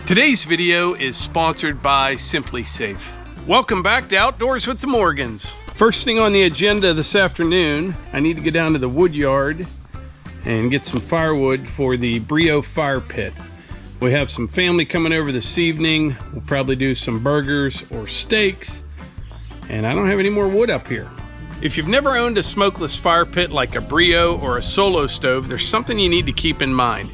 Today's video is sponsored by Simply Safe. Welcome back to Outdoors with the Morgans. First thing on the agenda this afternoon, I need to go down to the wood yard and get some firewood for the Brio fire pit. We have some family coming over this evening. We'll probably do some burgers or steaks, and I don't have any more wood up here. If you've never owned a smokeless fire pit like a Brio or a Solo stove, there's something you need to keep in mind.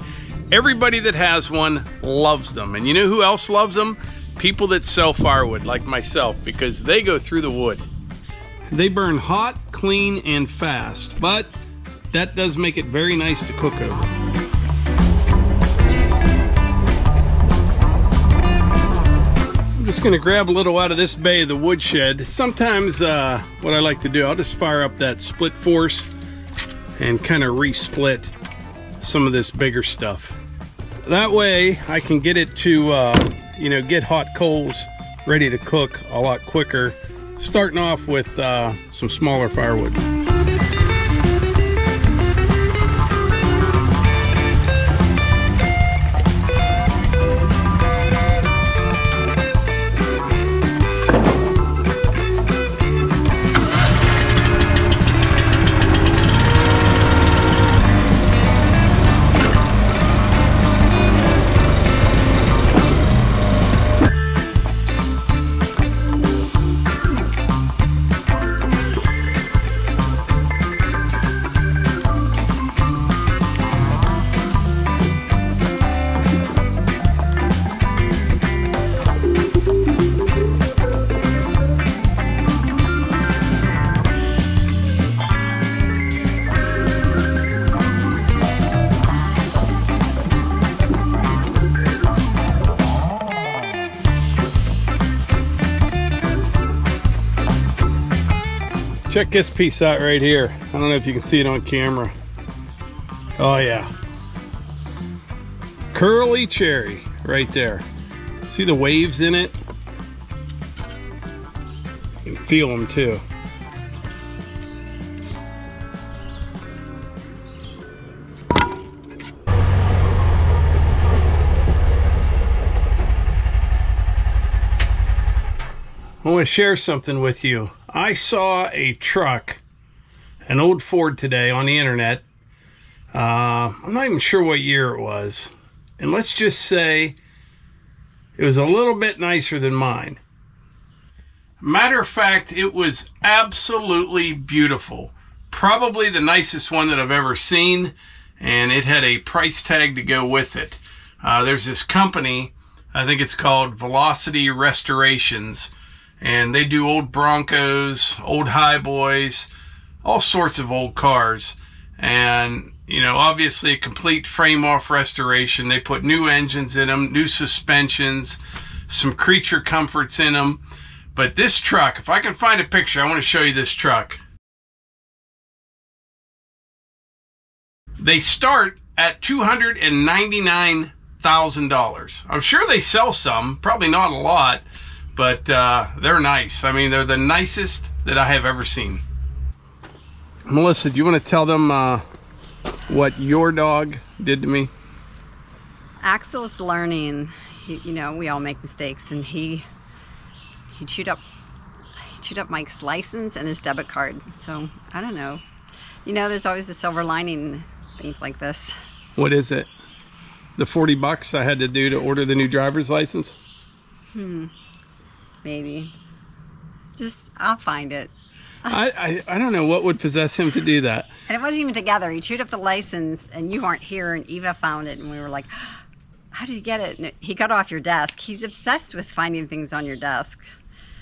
Everybody that has one loves them, and you know who else loves them? People that sell firewood like myself, because they go through the wood. They burn hot, clean, and fast, but that does make it very nice to cook over. I'm just gonna grab a little out of this bay of the woodshed. Sometimes what I like to do, I'll just fire up that split force and kind of re-split some of this bigger stuff. That way I can get it to get hot coals ready to cook a lot quicker, starting off with some smaller firewood. Check this piece out right here. I don't know if you can see it on camera. Oh yeah. Curly cherry right there. See the waves in it? You can feel them too. I want to share something with you. I saw a truck, an old Ford today on the internet. I'm not even sure what year it was. And let's just say it was a little bit nicer than mine. Matter of fact, it was absolutely beautiful. Probably the nicest one that I've ever seen. And it had a price tag to go with it. There's this company, I think it's called Velocity Restorations. And they do old Broncos, old Highboys, all sorts of old cars. And, obviously a complete frame-off restoration. They put new engines in them, new suspensions, some creature comforts in them. But this truck, if I can find a picture, I want to show you this truck. They start at $299,000. I'm sure they sell some, probably not a lot. But they're nice. I mean, they're the nicest that I have ever seen. Melissa, do you want to tell them what your dog did to me? Axel's learning. We all make mistakes, and he chewed up Mike's license and his debit card. So I don't know. There's always a silver lining in things like this. What is it? The $40 I had to do to order the new driver's license? Maybe. I'll find it. I don't know what would possess him to do that. And it wasn't even together. He chewed up the license and you weren't here, and Eva found it, and we were like, how did he get it? And he got off your desk. He's obsessed with finding things on your desk.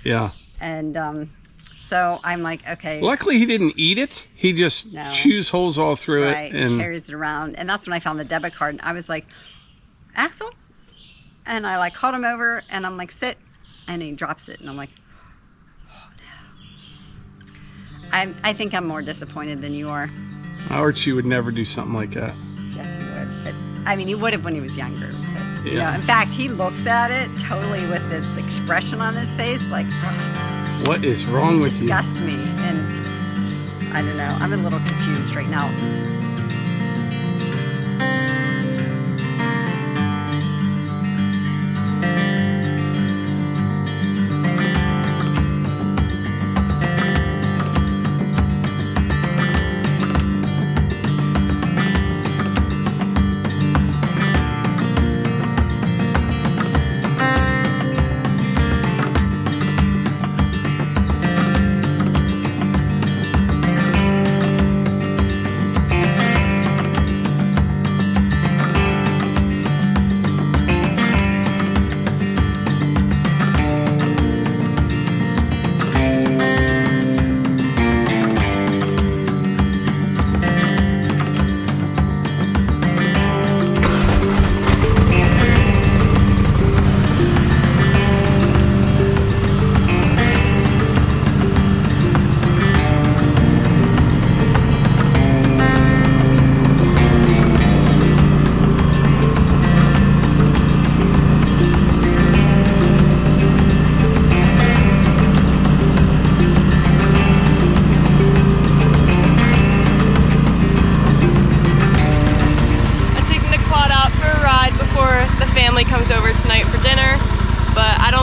Yeah. And so I'm like, okay. Luckily he didn't eat it. He just chews holes all through it. And carries it around. And that's when I found the debit card. And I was like, Axel? And I called him over and I'm like, sit. And he drops it, and I'm like, oh no. I think I'm more disappointed than you are. Archie would never do something like that. Yes, he would. But, he would have when he was younger. But, in fact, he looks at it totally with this expression on his face, like, oh, what is wrong with you? Disgust me. And I don't know. I'm a little confused right now.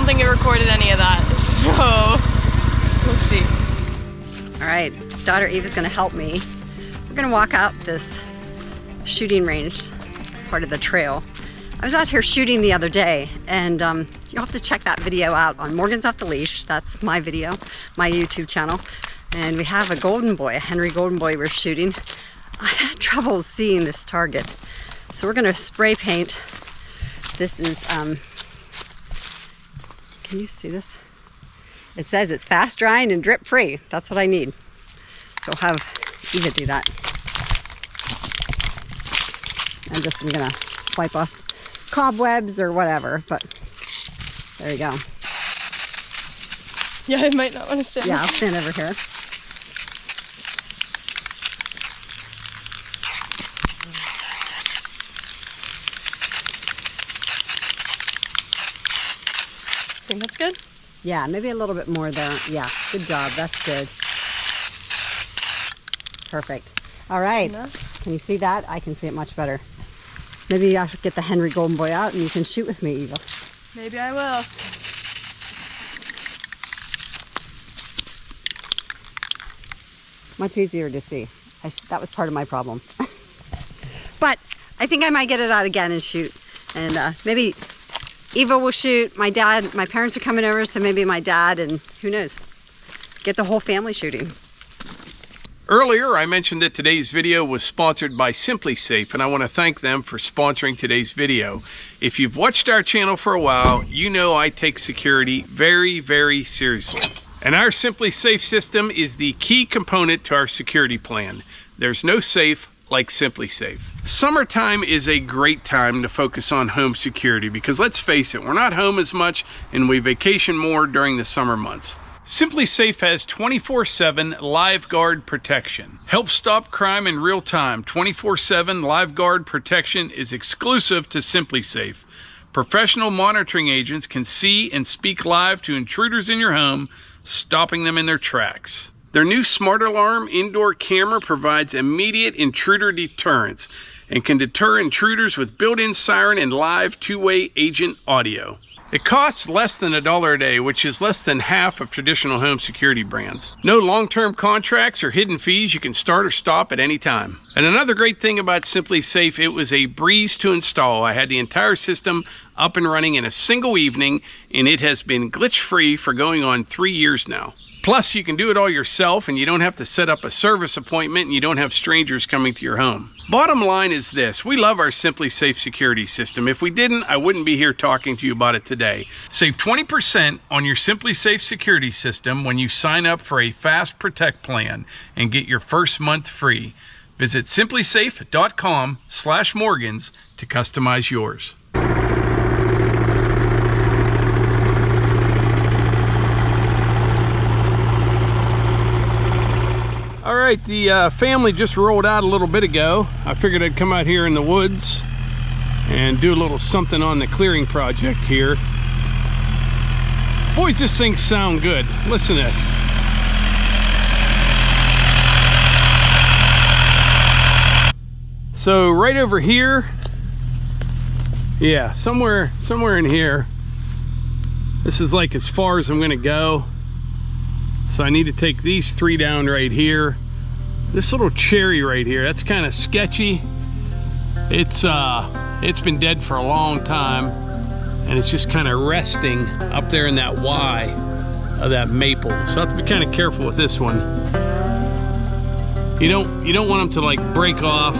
think it recorded any of that, so we'll see. All right, daughter Eva's gonna help me. We're gonna walk out this shooting range, part of the trail. I was out here shooting the other day, and you'll have to check that video out on Morgan's Off the Leash. That's my video, my YouTube channel. And we have a golden boy, a Henry golden boy we're shooting. I had trouble seeing this target. So we're gonna spray paint. This is, can you see this? It says it's fast drying and drip free. That's what I need. So I'll have Eva do that. I'm gonna wipe off cobwebs or whatever, but there you go. Yeah, I might not want to stand. Yeah, I'll stand over here. I think that's good. Yeah, maybe a little bit more there. Yeah, good job. That's good. Perfect. All right. Can you see that? I can see it much better. Maybe I should get the Henry golden boy out and you can shoot with me, Eva. Maybe I will. Much easier to see. That was part of my problem. But I think I might get it out again and shoot. And maybe Eva will shoot. My parents are coming over, so maybe my dad, and who knows, get the whole family shooting. Earlier, I mentioned that today's video was sponsored by Simply Safe, and I want to thank them for sponsoring today's video. If you've watched our channel for a while, you know I take security very, very seriously. And our Simply Safe system is the key component to our security plan. There's no safe like Simply Safe. Summertime is a great time to focus on home security because let's face it, we're not home as much and we vacation more during the summer months. Simply Safe has 24/7 live guard protection. Help stop crime in real time. 24/7 live guard protection is exclusive to Simply Safe. Professional monitoring agents can see and speak live to intruders in your home, stopping them in their tracks. Their new Smart Alarm indoor camera provides immediate intruder deterrence and can deter intruders with built-in siren and live two-way agent audio. It costs less than $1 a day, which is less than half of traditional home security brands. No long-term contracts or hidden fees. You can start or stop at any time. And another great thing about Simply Safe, it was a breeze to install. I had the entire system up and running in a single evening, and it has been glitch-free for going on 3 years now. Plus, you can do it all yourself, and you don't have to set up a service appointment, and you don't have strangers coming to your home. Bottom line is this: we love our Simply Safe security system. If we didn't, I wouldn't be here talking to you about it today. Save 20% on your Simply Safe security system when you sign up for a Fast Protect plan and get your first month free. Visit simplysafe.com/Morgans to customize yours. All right, the family just rolled out a little bit ago. I figured I'd come out here in the woods and do a little something on the clearing project here. Boys, this thing sound good. Listen to this. So right over here, yeah, somewhere in here, this is like as far as I'm gonna go. So I need to take these 3 down right here. This little cherry right here, that's kind of sketchy. It's been dead for a long time, and it's just kind of resting up there in that Y of that maple. So I have to be kind of careful with this one. You don't want them to like break off,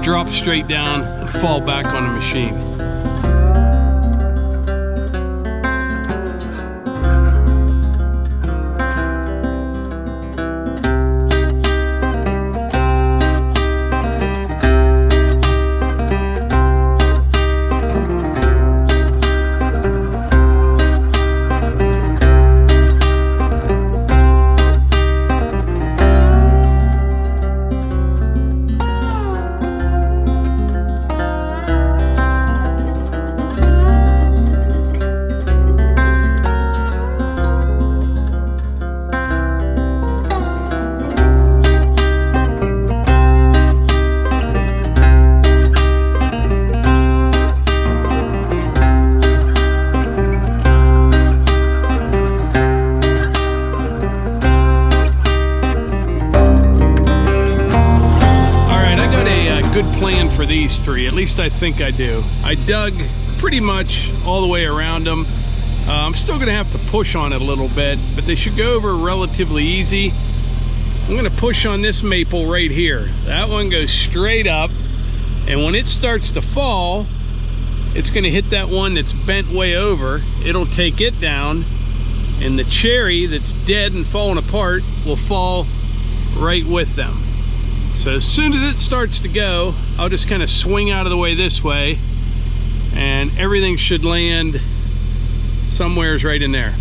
drop straight down, and fall back on the machine. these three. At least I think I do. I dug pretty much all the way around them. I'm still gonna have to push on it a little bit, but they should go over relatively easy. I'm gonna push on this maple right here. That one goes straight up, and when it starts to fall, it's gonna hit that one that's bent way over. It'll take it down, and the cherry that's dead and falling apart will fall right with them. So as soon as it starts to go, I'll just kind of swing out of the way this way, and everything should land somewhere's right in there.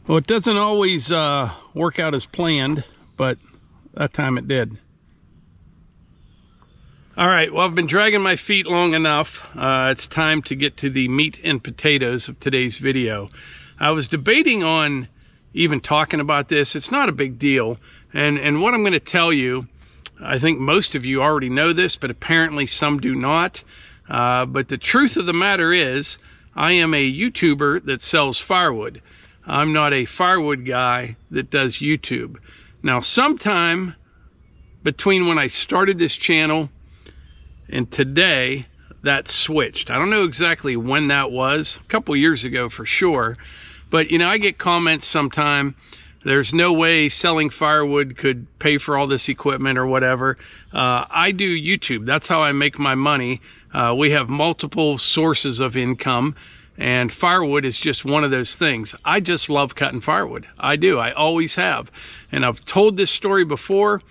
Well, it doesn't always work out as planned, but that time it did. All right, well, I've been dragging my feet long enough. It's time to get to the meat and potatoes of today's video. I was debating on even talking about this. It's not a big deal. And what I'm going to tell you, I think most of you already know this, but apparently some do not. But the truth of the matter is, I am a YouTuber that sells firewood. I'm not a firewood guy that does YouTube. Now, sometime between when I started this channel and today, that switched. I don't know exactly when that was, a couple years ago for sure. But, you know, I get comments sometime, there's no way selling firewood could pay for all this equipment or whatever. I do YouTube. That's how I make my money. We have multiple sources of income, and firewood is just one of those things. I just love cutting firewood. I do. I always have. And I've told this story before,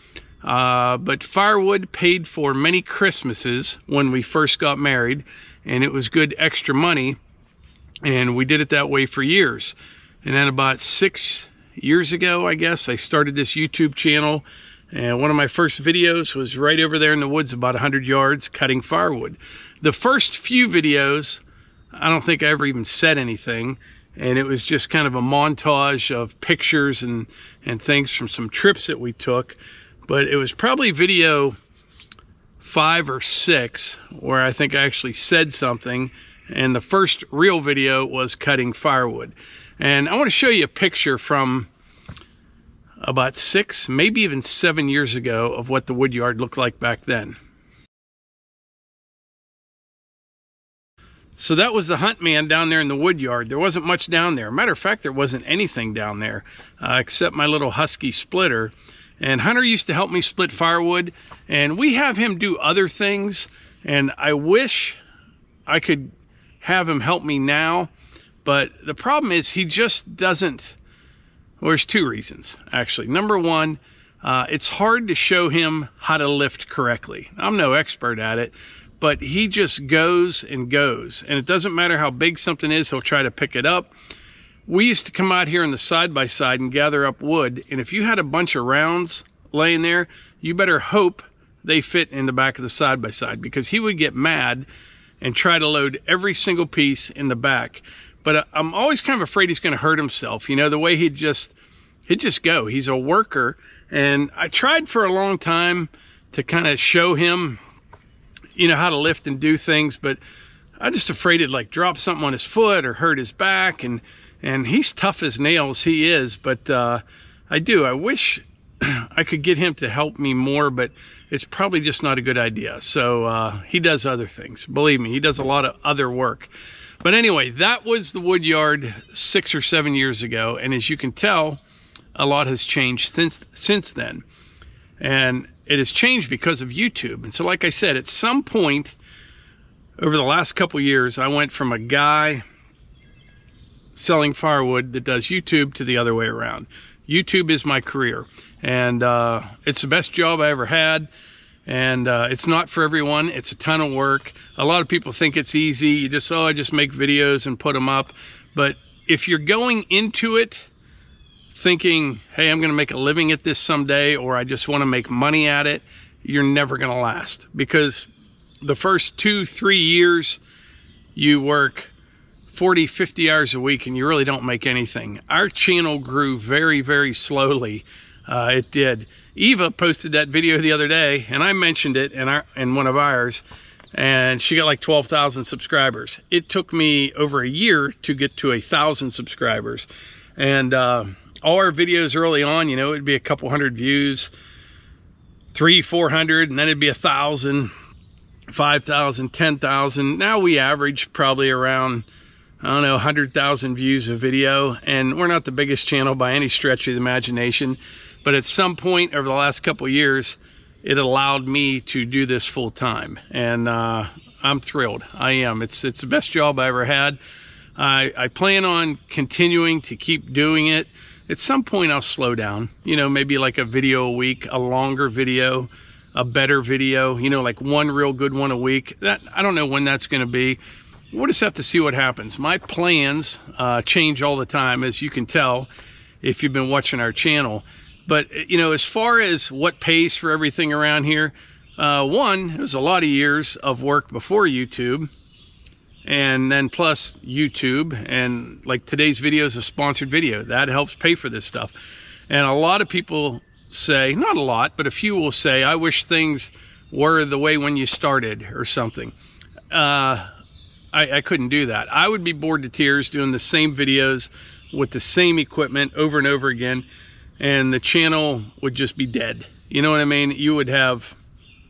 but firewood paid for many Christmases when we first got married, and it was good extra money, and we did it that way for years. And then about 6 years ago, I guess, I started this YouTube channel, and one of my first videos was right over there in the woods about 100 yards cutting firewood. The first few videos, I don't think I ever even said anything, and it was just kind of a montage of pictures and things from some trips that we took. But it was probably video 5 or 6 where I think I actually said something, and the first real video was cutting firewood. And I want to show you a picture from about 6, maybe even 7 years ago of what the woodyard looked like back then. So that was the hunt man down there in the woodyard. There wasn't much down there. Matter of fact, there wasn't anything down there except my little Husky splitter. And Hunter used to help me split firewood, and we have him do other things, and I wish I could have him help me now, but the problem is he just doesn't. Well, there's 2 reasons, actually. Number one, it's hard to show him how to lift correctly. I'm no expert at it, but he just goes and goes, and it doesn't matter how big something is, he'll try to pick it up. We used to come out here in the side-by-side and gather up wood, and if you had a bunch of rounds laying there, you better hope they fit in the back of the side-by-side, because he would get mad and try to load every single piece in the back. But I'm always kind of afraid he's going to hurt himself. You know, the way he'd just go. He's a worker, and I tried for a long time to kind of show him, you know, how to lift and do things, but I'm just afraid it'd like drop something on his foot or hurt his back, and he's tough as nails, he is, but I wish I could get him to help me more, but it's probably just not a good idea. So he does other things. Believe me, he does a lot of other work. But anyway, that was the woodyard 6 or 7 years ago, and as you can tell, a lot has changed since then. And it has changed because of YouTube. And so, like I said, at some point over the last couple years, I went from a guy selling firewood that does YouTube to the other way around. YouTube is my career, and it's the best job I ever had. And it's not for everyone. It's a ton of work. A lot of people think it's easy. You just, oh, I just make videos and put them up. But if you're going into it thinking, hey, I'm going to make a living at this someday, or I just want to make money at it, you're never going to last. Because the first 2-3 years, you work 40, 50 hours a week, and you really don't make anything. Our channel grew very, very slowly. It did. Eva posted that video the other day, and I mentioned it in one of ours, and she got like 12,000 subscribers. It took me over a year to get to 1,000 subscribers. And all our videos early on, you know, it'd be a couple hundred views, 300-400, and then it'd be 1,000, 5,000, 10,000. Now we average probably around, I don't know, 100,000 views a video, and we're not the biggest channel by any stretch of the imagination. But at some point over the last couple of years, it allowed me to do this full time, and I'm thrilled. I am. It's the best job I ever had. I plan on continuing to keep doing it. At some point, I'll slow down. You know, maybe like a video a week, a longer video, a better video. You know, like one real good one a week. That I don't know when that's going to be. We'll just have to see what happens. My plans change all the time, as you can tell if you've been watching our channel. But, you know, as far as what pays for everything around here, one, it was a lot of years of work before YouTube, and then plus YouTube, and like today's video is a sponsored video. That helps pay for this stuff. And a lot of people say, not a lot, but a few will say, I wish things were the way when you started or something. I couldn't do that. I would be bored to tears doing the same videos with the same equipment over and over again, and the channel would just be dead. You know what I mean? You would have,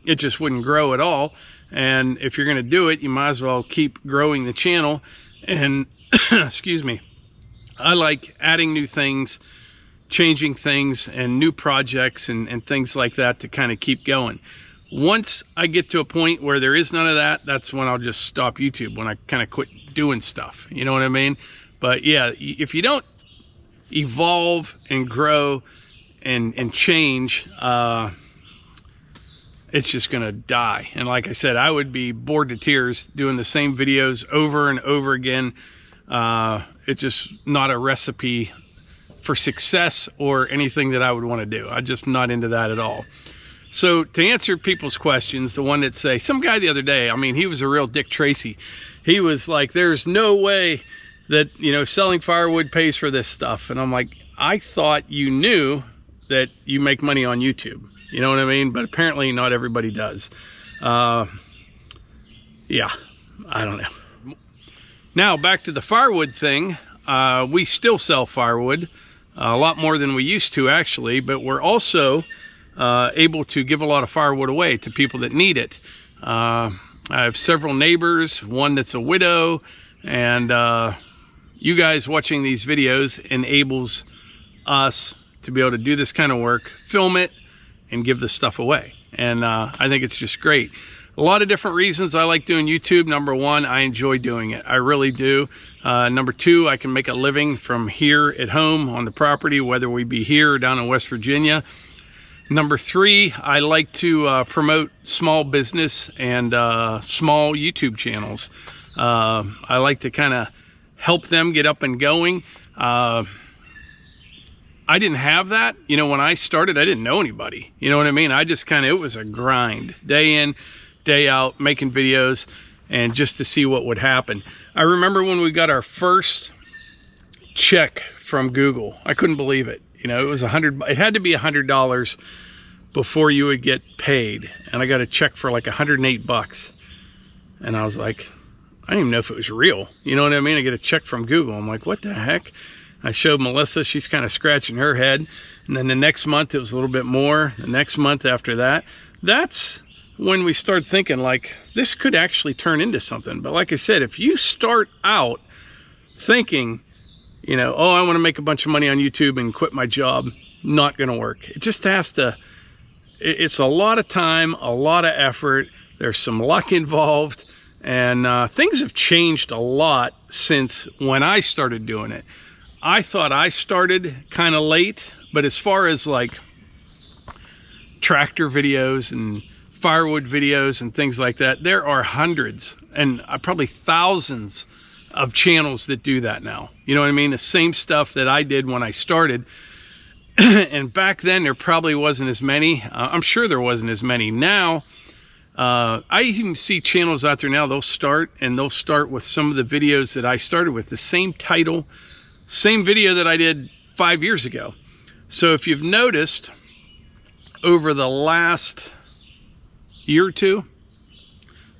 it just wouldn't grow at all. And if you're going to do it, you might as well keep growing the channel. And excuse me, I like adding new things, changing things, and new projects and things like that to kind of keep going. Once I get to a point where there is none of that, that's when I'll just stop YouTube, when I kind of quit doing stuff. You know what I mean? But yeah, if you don't evolve and grow and change, it's just gonna die. And like I said, I would be bored to tears doing the same videos over and over again. It's just not a recipe for success or anything that I would want to do. I'm just not into that at all. So to answer people's questions, the one that say, some guy the other day, I mean, he was a real Dick Tracy. He was like, there's no way that, you know, selling firewood pays for this stuff. And I'm like, I thought you knew that you make money on YouTube. You know what I mean? But apparently not everybody does. Yeah, I don't know. Now back to the firewood thing. We still sell firewood, a lot more than we used to actually, but we're also able to give a lot of firewood away to people that need it. I have several neighbors, one that's a widow, and you guys watching these videos enables us to be able to do this kind of work, film it, and give this stuff away. And I think it's just great. A lot of different reasons I like doing YouTube. Number one, I enjoy doing it. I really do. Number two, I can make a living from here at home on the property, whether we be here or down in West Virginia. Number three, I like to promote small business and small YouTube channels. I like to kind of help them get up and going. I didn't have that. You know, when I started, I didn't know anybody. You know what I mean? I just kind of, it was a grind, day in, day out, making videos, and just to see what would happen. I remember when we got our first check from Google. I couldn't believe it. You know, it was it had to be $100 before you would get paid. And I got a check for like 108 bucks. And I was like, I didn't even know if it was real. You know what I mean? I get a check from Google. I'm like, what the heck? I showed Melissa, she's kind of scratching her head. And then the next month it was a little bit more. The next month after that, that's when we start thinking like, this could actually turn into something. But like I said, if you start out thinking, you know, oh, I want to make a bunch of money on YouTube and quit my job, not going to work. It just has to, it's a lot of time, a lot of effort. There's some luck involved, and things have changed a lot since when I started doing it. I thought I started kind of late, but as far as like tractor videos and firewood videos and things like that, there are hundreds and probably thousands of channels that do that now. You know what I mean? The same stuff that I did when I started. And back then there probably wasn't as many. I'm sure there wasn't as many. Now, I even see channels out there now, they'll start with some of the videos that I started with, the same title, same video that I did 5 years ago. So if you've noticed, over the last year or two,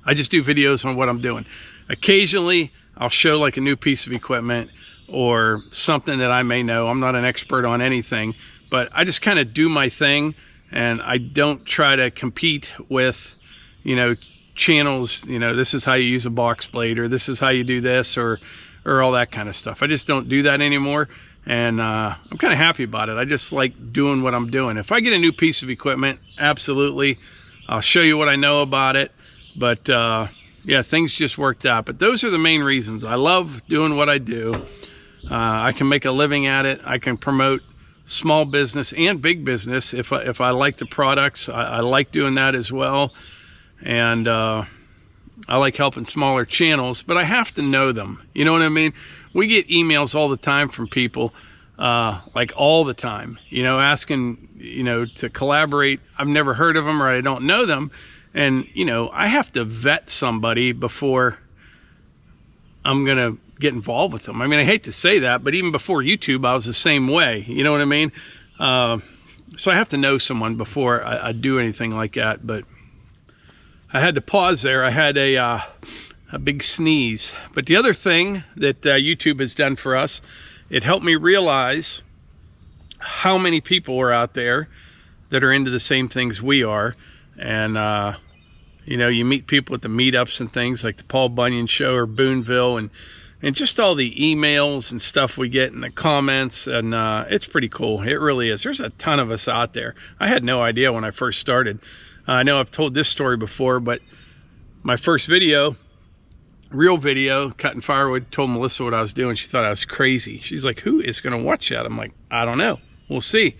I just do videos on what I'm doing. Occasionally, I'll show like a new piece of equipment or something that I may know. I'm not an expert on anything, but I just kind of do my thing, and I don't try to compete with, you know, channels, you know, this is how you use a box blade, or this is how you do this, or all that kind of stuff. I just don't do that anymore, and I'm kind of happy about it. I just like doing what I'm doing. If I get a new piece of equipment, absolutely, I'll show you what I know about it. But yeah, things just worked out. But those are the main reasons. I love doing what I do. I can make a living at it. I can promote small business and big business if I like the products. I like doing that as well. And I like helping smaller channels, but I have to know them. You know what I mean? We get emails all the time from people, like all the time, you know, asking, you know, to collaborate. I've never heard of them, or I don't know them. And, you know, I have to vet somebody before I'm going to get involved with them. I mean, I hate to say that, but even before YouTube, I was the same way. You know what I mean? So I have to know someone before I do anything like that. But I had to pause there. I had a big sneeze. But the other thing that YouTube has done for us, it helped me realize how many people are out there that are into the same things we are. And, you know, you meet people at the meetups and things like the Paul Bunyan Show or Boonville, and just all the emails and stuff we get in the comments. And it's pretty cool. It really is. There's a ton of us out there. I had no idea when I first started. I know I've told this story before, but my first video, real video, cutting firewood, told Melissa what I was doing. She thought I was crazy. She's like, who is going to watch that? I'm like, I don't know. We'll see.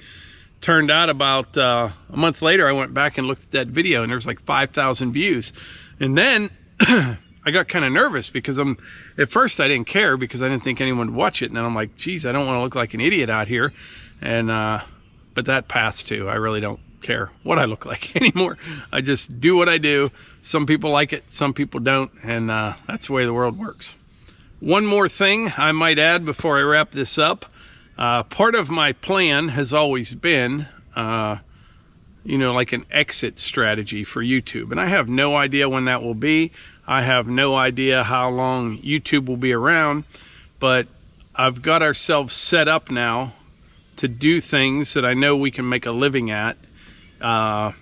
Turned out about a month later, I went back and looked at that video, and there was like 5,000 views. And then I got kind of nervous because at first I didn't care because I didn't think anyone would watch it. And then I'm like, geez, I don't want to look like an idiot out here. And but that passed too. I really don't care what I look like anymore. I just do what I do. Some people like it, some people don't, and that's the way the world works. One more thing I might add before I wrap this up. Part of my plan has always been, you know, like an exit strategy for YouTube. And I have no idea when that will be. I have no idea how long YouTube will be around. But I've got ourselves set up now to do things that I know we can make a living at. And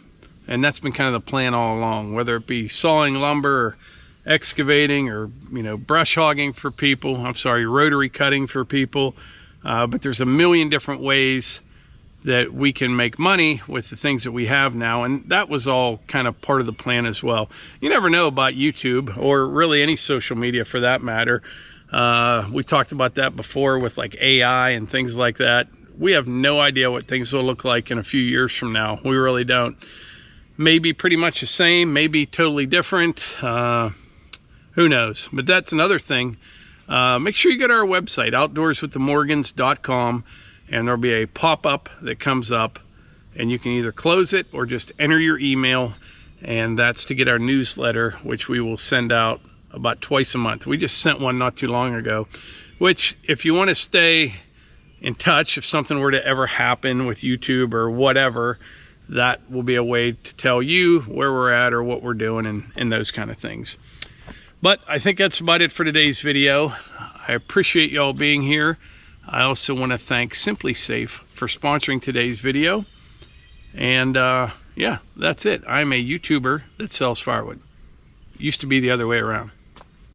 that's been kind of the plan all along, whether it be sawing lumber or excavating or, you know, brush hogging for people. I'm sorry, rotary cutting for people. But there's a million different ways that we can make money with the things that we have now. And that was all kind of part of the plan as well. You never know about YouTube, or really any social media for that matter. We talked about that before with like AI and things like that. We have no idea what things will look like in a few years from now. We really don't. Maybe pretty much the same, maybe totally different. Who knows? But that's another thing. Make sure you go to our website, outdoorswiththemorgans.com, and there'll be a pop-up that comes up, and you can either close it or just enter your email, and that's to get our newsletter, which we will send out about twice a month. We just sent one not too long ago, which if you want to stay in touch, if something were to ever happen with YouTube or whatever, that will be a way to tell you where we're at or what we're doing and those kind of things. But I think that's about it for today's video. I appreciate y'all being here. I also want to thank Simply Safe for sponsoring today's video. And yeah, that's it. I'm a YouTuber that sells firewood. Used to be the other way around.